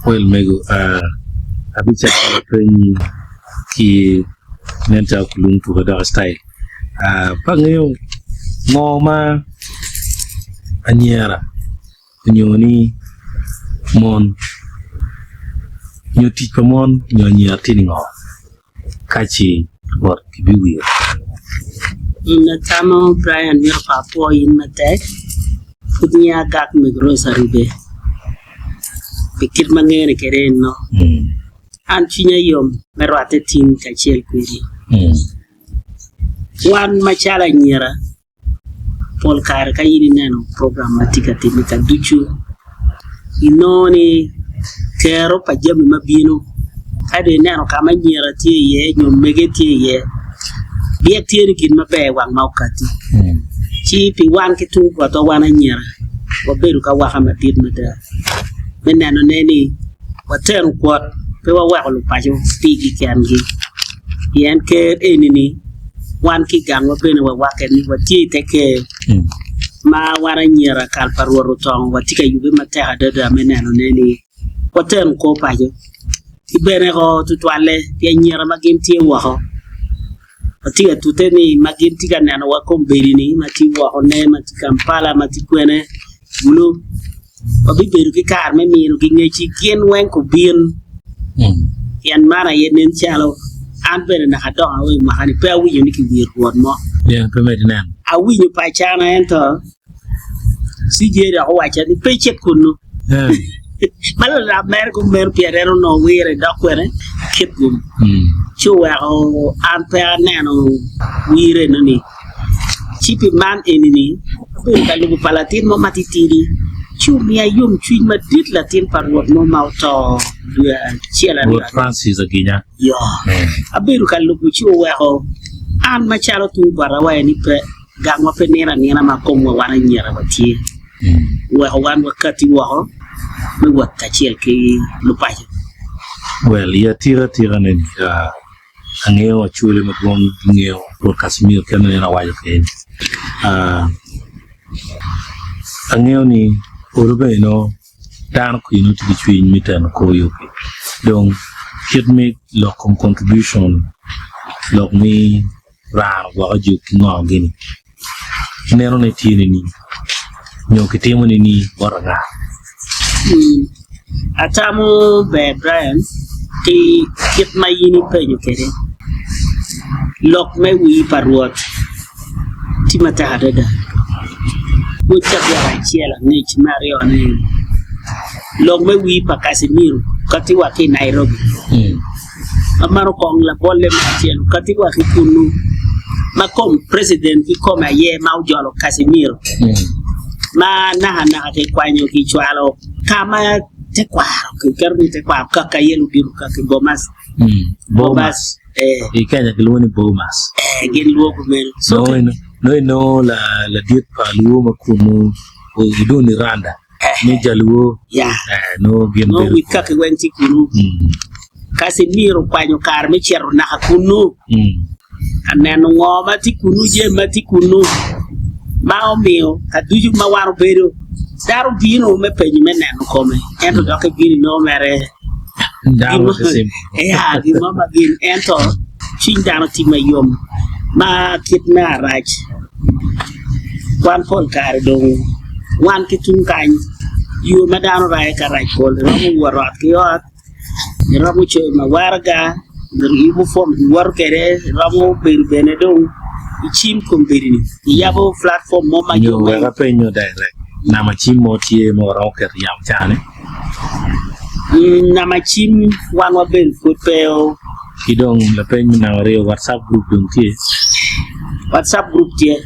well mego abicha penyi ki nenta kulung tu kada style pangayo ngoma anyera nyoni mon nyoti pamon nyonya tiningo kachi bor kibiwi na tamo Brian mir papo in matek pudnya gak migro sarube pikir mangene keren no an chinya yom merwate tin kachel kwiri wan machala nyera pol kar kayini neno program matika timika duchu inoni kero pajami mabino ade neno kama nyera tie ye nyom mege tie ye biek tie ni kin mabe wang maukati chi pi wan kitu kwa to wana nyera waberu ka waka matit mata menano neni waten kwat pe wa lu pajo pigi kangi yen ke enini wan ki gang wa bene wa waken ni wati teke ma wana nyera kal parworo tong watika yube mata adada menano neni waten ko pajo ibene ko tutwale ya nyera maginti wa ho watika tuteni maginti kanano wa komberini mati wa ne mati Kampala mati kwene bulu obiberu ki kar me miru ki ngechi kien wen ko bien yan mara yenen chalo an bere na hadon awi mahani pe awi yoni ki wir won mo yeah pe medina awi nyu pa chana ento si jere o wacha ni pe chet kunu mal la mer ko mer pierero no wire dokwere ket gum chuwa o an pe aneno wire no ni chipi man enini ko kalu palatin mo matitiri chumia yum chui madit latin parwot no mauto chiela ni Francis aginya yo abiru kalu chuwa ho an machalo tu barawa ni pe gangwa pe nera ma komwa wana nyera watie wa wan wakati wa ho me wata chiel ki lupaje well ya tira ne angeo chule madwong ngeo por Casimir kana na wayo ke angeo ni orbe no dan ku no ti chui mitan ko yo donc hit me lo contribution lo mi ra wa ju no gini nero ne tini ni nyo kitemo ni waranga atamo be Brian ti kit mayini penyo kere lok me wi parwot ti mata adada wucha ya chiela ni Mario ni lok me wi pa Casimir kati wa ki Nairobi amaro kong la bolle machelo kati wa ki kunu makom president ki koma ye maujolo Casimir ma na te kwanyo ki chwalo kama te kwaro ki karni te kwaro kaka yelu biru kaka bomas ikanya kiloni bomas gen luogo men so no la diet pa luo makumu o idoni randa ni jaluo ya no gen no wi kaka wenti kunu Casimir kwanyo kar me chero na kunu aneno ngoma ti kunu je mati kunu mao mio kaduju mawaro bedo daru bino me penyi meneno kome ento doke bini no mere daru sim di mama gin ento chindano ti mayom ma kitna raj kwan fol kare do wan kitun kan yu madano rai karaj kol ramu warot kiyot ramu che mawarga ibu form war kere ramu benedong ichim komberini yabo platform mo majo ga penyo direct na machim mo tie mo rocker yam chane na machim wanwa ben futpeo kidong la penyo na re WhatsApp group dong tie WhatsApp group tie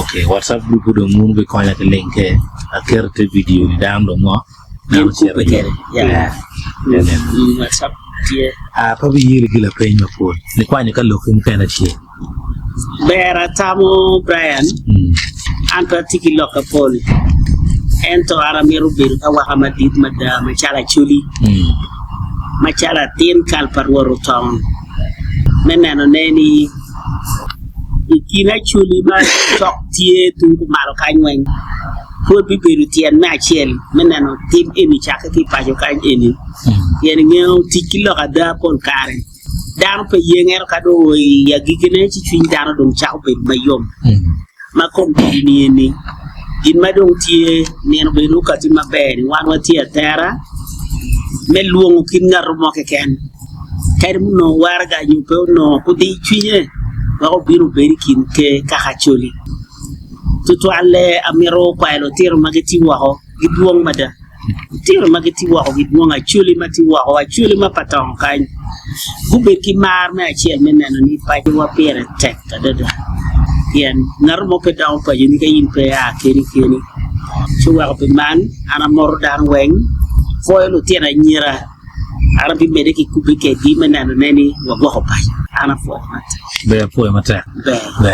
okay WhatsApp group dong mun be konya ke link e akerte video ni dam do mo na share ya WhatsApp tie pa bi yiri gila penyo ko ni kwanya ka lokin kana tie Bera tamo Brian anta tiki loka poli ento aramiru biru awa hamadit madama chala chuli machala tin kal parworo town menano neni ikina chuli ma chok tie tungu malo kanywen พูดไปเป็นเทียนแม่เชียนมันนั่นทีมเอ็นชักที่ไปอยู่กันเอ็นยังเงี้ยที่กิโลกันได้ปนการดานไปยังไงเราก็ดูอยากกินเนี่ยที่ชิงดานดงเช้าเป็นมายมมาคงปีนี้นี่ยินมาดงเทียเนี่ยเราไปรู้กันที่มาแบนวันวันเทียแต่ละไม่ลวงกินงานรมอแค่แค่มึงนอวาระกันอยู่เปล่านอกูดีช่วยเนี่ยเราก็บินไปกินแค่ข้าวโจลีtutu alle amiro pailo tiro mageti waho gidwong mada tiro mageti waho gidwong achuli mati waho achuli mapatong kan gube ki mar me achie meneno ni pa wa pere tek dada yen narmo pe daw pa yini kayin pe a keni chuwa pe man ana mor dan weng foilo tira nyira ara bi mede ki kubi ke di meneno neni wa go pa ana fo mate be mate be